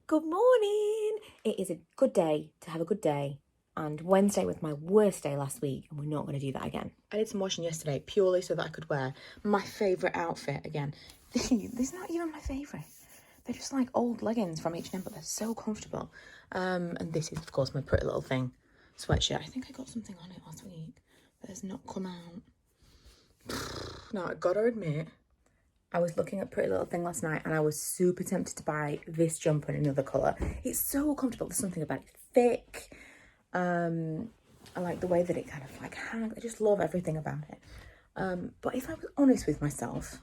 Good morning! It is a good day to have a good day, and Wednesday was my worst day last week, and we're not going to do that again. I did some washing yesterday purely so that I could wear my favourite outfit again. This is not even my favourite. They're just like old leggings from H&M, but they're so comfortable. And this is, of course, my Pretty Little Thing sweatshirt. I think I got something on it last week that has not come out. Now, I gotta admit, I was looking at Pretty Little Thing last night and I was super tempted to buy this jumper in another colour. It's so comfortable. There's something about it thick. I like the way that it kind of like hangs. I just love everything about it. But if I was honest with myself,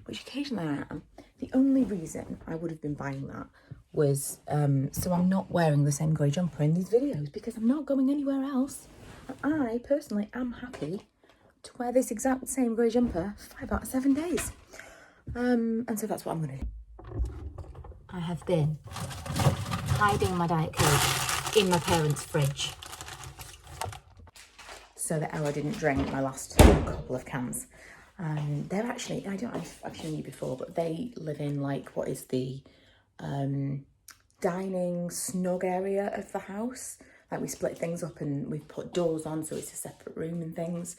which occasionally I am, the only reason I would have been buying that was so I'm not wearing the same grey jumper in these videos, because I'm not going anywhere else. And I personally am happy to wear this exact same grey jumper 5 out of 7 days. And so that's what I'm going to do. I have been hiding my Diet Coke in my parents' fridge so that Ella didn't drink my last couple of cans. They're actually, I don't know if I've shown you before, but they live in like what is the dining snug area of the house. Like we split things up and we put doors on so it's a separate room and things.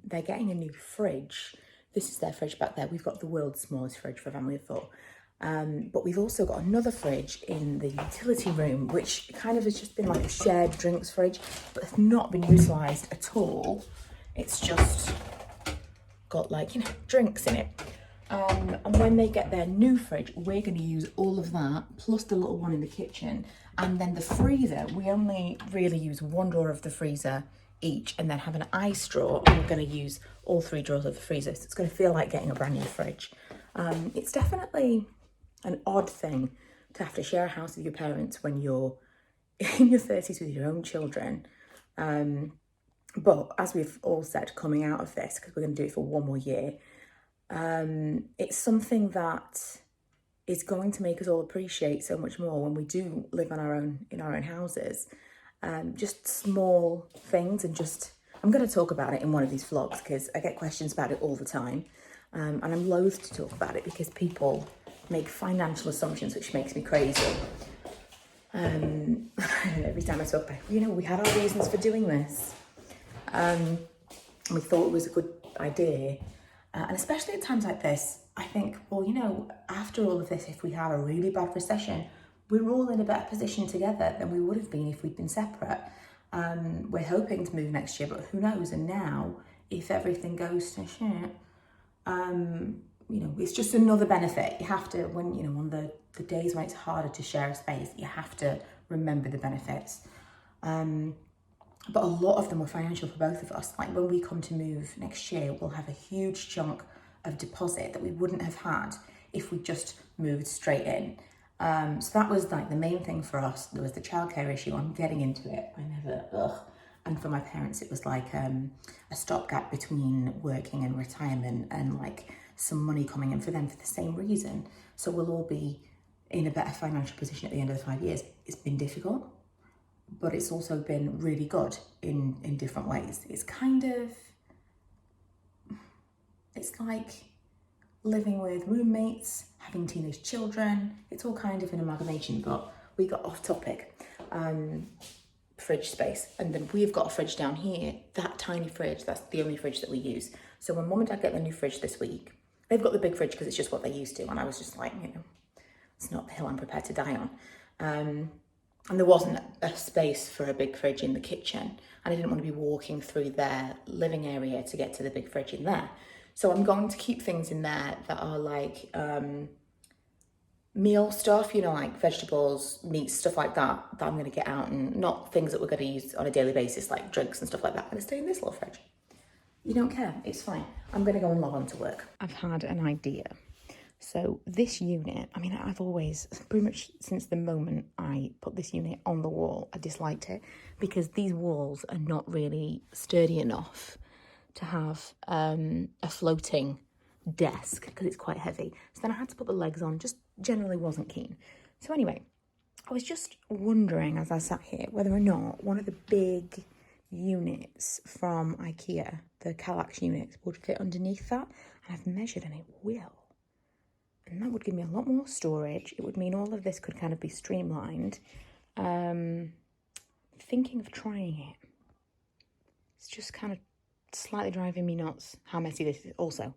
They're getting a new fridge. This is their fridge back there. We've got the world's smallest fridge for a family of 4. But we've also got another fridge in the utility room, which kind of has just been like a shared drinks fridge, but has not been utilised at all. It's just got like, you know, drinks in it. And when they get their new fridge, we're going to use all of that, plus the little one in the kitchen. And then the freezer, we only really use one drawer of the freezer each, and then have an ice drawer, and we're going to use all 3 drawers of the freezer. So it's going to feel like getting a brand new fridge. It's definitely an odd thing to have to share a house with your parents when you're in your 30s with your own children. But as we've all said, coming out of this, because we're going to do it for 1 more year, it's something that is going to make us all appreciate so much more when we do live on in our own houses. Just small things, and just, I'm going to talk about it in one of these vlogs because I get questions about it all the time. And I'm loath to talk about it because people make financial assumptions, which makes me crazy. Every time I talk about it, you know, we had our reasons for doing this. And we thought it was a good idea. And especially at times like this, I think, well, you know, after all of this, if we have a really bad recession, we're all in a better position together than we would have been if we'd been separate. We're hoping to move next year, but who knows? And now, if everything goes to shit, you know, it's just another benefit. You have to, when, you know, on the days when it's harder to share a space, you have to remember the benefits. But a lot of them were financial for both of us. Like when we come to move next year, we'll have a huge chunk of deposit that we wouldn't have had if we just moved straight in. So that was like the main thing for us. There was the childcare issue. I'm getting into it. And for my parents, it was like a stopgap between working and retirement, and like some money coming in for them for the same reason. So we'll all be in a better financial position at the end of the 5 years. It's been difficult, but it's also been really good in different ways. It's kind of, it's like living with roommates, having teenage children. It's all kind of an amalgamation, but we got off topic. Fridge space. And then we've got a fridge down here, that tiny fridge, that's the only fridge that we use. So when Mum and Dad get their new fridge this week, they've got the big fridge because it's just what they used to. And I was just like, you know, it's not the hill I'm prepared to die on. And there wasn't a space for a big fridge in the kitchen. And I didn't want to be walking through their living area to get to the big fridge in there. So I'm going to keep things in there that are like meal stuff, you know, like vegetables, meat, stuff like that I'm going to get out, and not things that we're going to use on a daily basis, like drinks and stuff like that. I'm going to stay in this little fridge. You don't care, it's fine. I'm going to go and log on to work. I've had an idea. So this unit, I mean, I've always, pretty much since the moment I put this unit on the wall, I disliked it because these walls are not really sturdy enough to have a floating desk because it's quite heavy. So then I had to put the legs on, just generally wasn't keen. So anyway, I was just wondering as I sat here whether or not one of the big units from IKEA, the Kallax units, would fit underneath that. And I've measured and it will. And that would give me a lot more storage. It would mean all of this could kind of be streamlined. Thinking of trying it. It's just kind of slightly driving me nuts how messy this is. Also,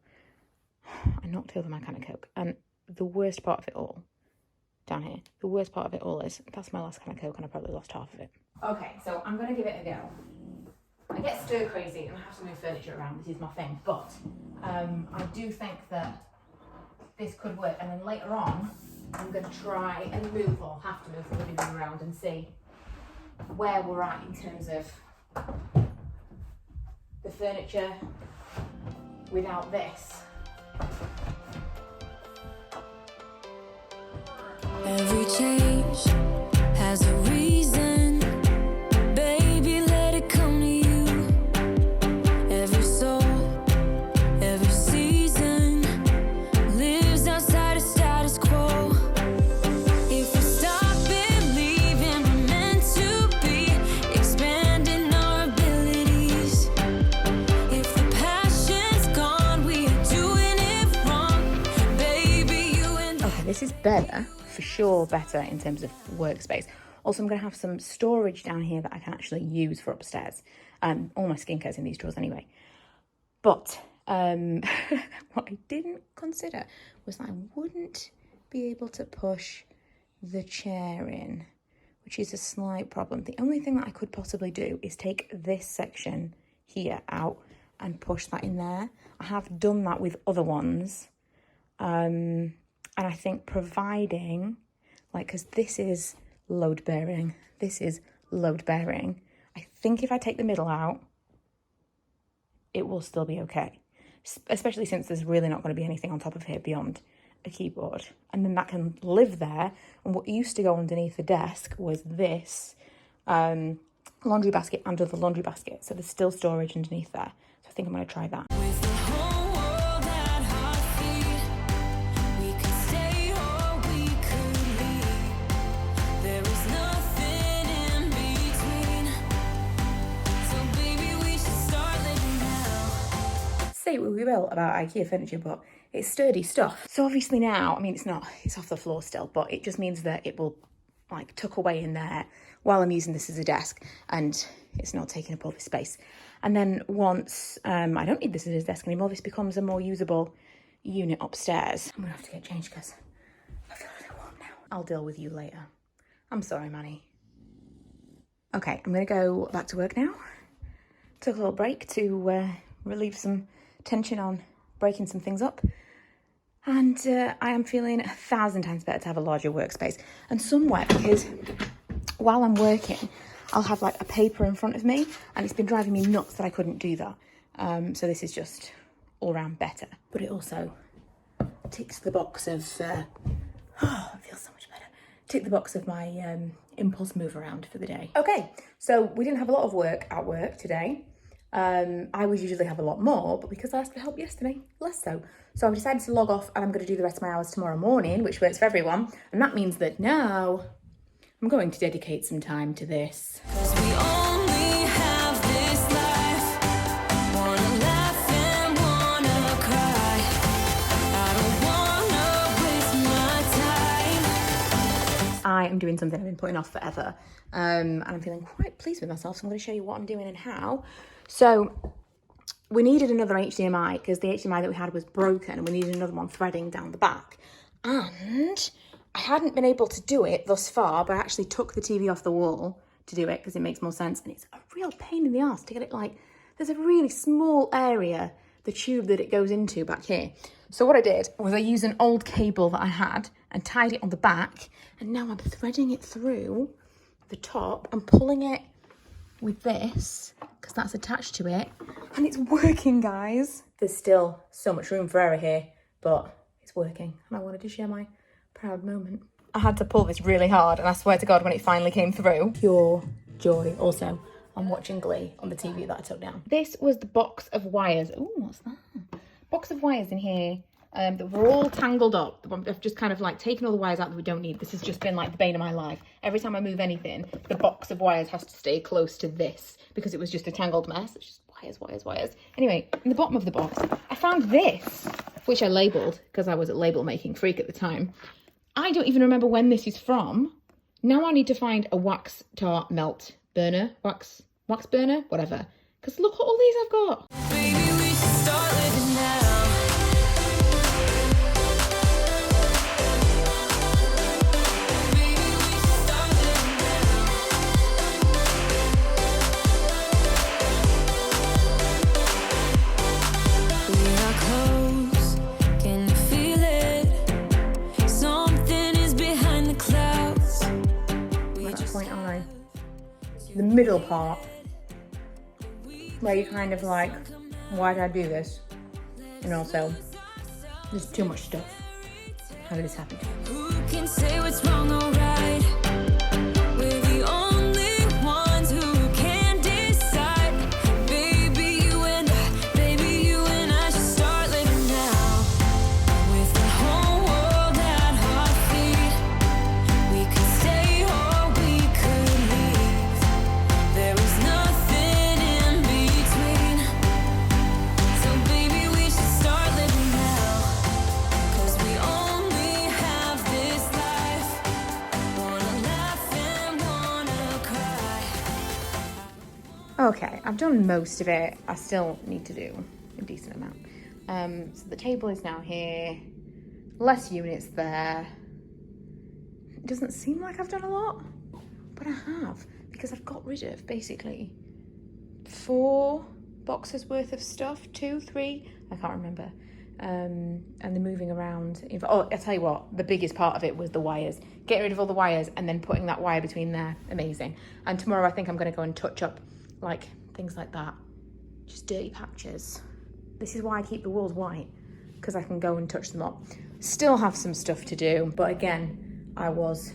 I knocked over my can of Coke. And the worst part of it all, down here, the worst part of it all is, that's my last can of Coke and I probably lost half of it. Okay, so I'm going to give it a go. I get stir crazy and I have to move furniture around. This is my thing. But I do think that this could work. And then later on, I'm going to try and move, or have to move the living room around and see where we're at in terms of the furniture without this. Every change has a reason, baby, let it come to you. Every soul, every season lives outside of status quo. If we stop believing we're meant to be, expanding our abilities. If the passion's gone, we are doing it wrong, baby, you and I. Okay, this is better. For sure better in terms of workspace. Also, I'm going to have some storage down here that I can actually use for upstairs. All my skincare's in these drawers anyway. But what I didn't consider was that I wouldn't be able to push the chair in, which is a slight problem. The only thing that I could possibly do is take this section here out and push that in there. I have done that with other ones. And I think providing, like, because this is load bearing, this is load bearing. I think if I take the middle out, it will still be okay. Especially since there's really not going to be anything on top of here beyond a keyboard. And then that can live there. And what used to go underneath the desk was this laundry basket under the laundry basket. So there's still storage underneath there. So I think I'm going to try that. Say what we will about IKEA furniture, but it's sturdy stuff. So obviously now, I mean, it's off the floor still, but it just means that it will like tuck away in there while I'm using this as a desk and it's not taking up all this space. And then once I don't need this as a desk anymore, this becomes a more usable unit upstairs. I'm gonna have to get changed because I feel really warm now. I'll deal with you later. I'm sorry, Manny. Okay, I'm gonna go back to work now. Took a little break to relieve some tension on breaking some things up. And I am feeling 1,000 times better to have a larger workspace. And somewhere, because while I'm working, I'll have like a paper in front of me and it's been driving me nuts that I couldn't do that. So this is just all round better. But it also ticks the box of, it feels so much better. Tick the box of my impulse move around for the day. Okay, so we didn't have a lot of work at work today. I would usually have a lot more, but because I asked for help yesterday, less so. So I've decided to log off and I'm going to do the rest of my hours tomorrow morning, which works for everyone. And that means that now I'm going to dedicate some time to this. 'Cause we only have this life. Wanna laugh and wanna cry. I don't wanna waste my time. I am doing something I've been putting off forever. And I'm feeling quite pleased with myself. So I'm going to show you what I'm doing and how. So we needed another HDMI because the HDMI that we had was broken and we needed another one threading down the back. And I hadn't been able to do it thus far, but I actually took the TV off the wall to do it because it makes more sense. And it's a real pain in the arse to get it like, there's a really small area, the tube that it goes into back here. So what I did was I used an old cable that I had and tied it on the back. And now I'm threading it through the top and pulling it with this because that's attached to it and it's working, guys. There's still so much room for error here, but it's working and I wanted to share my proud moment. I had to pull this really hard and I swear to God when it finally came through, pure joy. Also, I'm watching Glee on the TV that I took down. This was the box of wires. Oh, what's that? Box of wires in here that were all tangled up. I've just kind of like taken all the wires out that we don't need. This has just been like the bane of my life. Every time I move anything, the box of wires has to stay close to this because it was just a tangled mess. It's just wires, wires, wires. Anyway, in the bottom of the box, I found this. which I labelled because I was a label making freak at the time. I don't even remember when this is from. Now I need to find a wax tart melt burner, wax burner, whatever. Because look at all these I've got. Baby, we should start living now. The middle part, where you're kind of like, why did I do this? And also, there's too much stuff. How did this happen? Who can say what's wrong or right? We're the only ones who can decide. Baby, you and I should start living now. With the whole world at our feet, we could stay or we could leave. There is nothing in between. So baby, we should start living now. 'Cause we only have this life. Wanna laugh and wanna cry. Okay, I've done most of it. I still need to do a decent amount. So the table is now here. Less units there. It doesn't seem like I've done a lot, but I have, because I've got rid of basically 4 boxes worth of stuff, 2, 3, I can't remember. And the moving around. Oh, I'll tell you what, the biggest part of it was the wires. Getting rid of all the wires and then putting that wire between there, amazing. And tomorrow I think I'm gonna go and touch up like things like that, just dirty patches. This is why I keep the walls white, because I can go and touch them up. Still have some stuff to do, but again, I was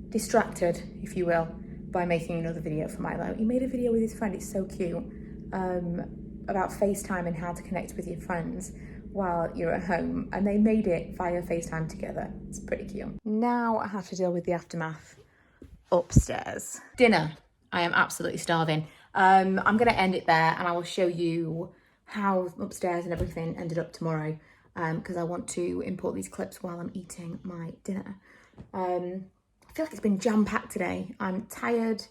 distracted, if you will, by making another video for Milo. He made a video with his friend, it's so cute, about FaceTime and how to connect with your friends while you're at home, and they made it via FaceTime together. It's pretty cute. Now I have to deal with the aftermath upstairs. Dinner. I am absolutely starving. I'm gonna end it there and I will show you how upstairs and everything ended up tomorrow, because I want to import these clips while I'm eating my dinner. I feel like it's been jam-packed today. I'm tired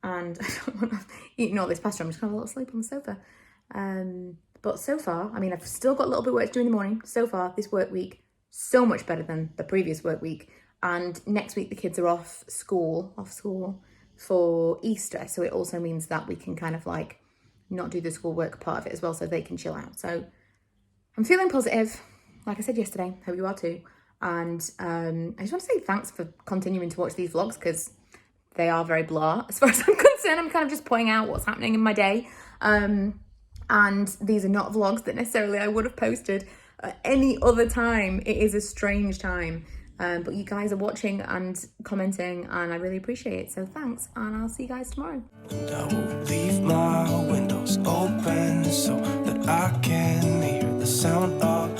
and I don't want to have eaten all this pasta. I'm just gonna have a little sleep on the sofa. But so far, I mean, I've still got a little bit of work to do in the morning. So far, this work week, so much better than the previous work week. And next week, the kids are off school for Easter. So it also means that we can kind of like not do the schoolwork part of it as well, so they can chill out. So I'm feeling positive. Like I said yesterday, hope you are too. And I just want to say thanks for continuing to watch these vlogs, because they are very blah as far as I'm concerned. I'm kind of just pointing out what's happening in my day. And these are not vlogs that necessarily I would have posted at any other time. It is a strange time. But you guys are watching and commenting, and I really appreciate it. So thanks, and I'll see you guys tomorrow. And I will leave my windows open so that I can hear the sound of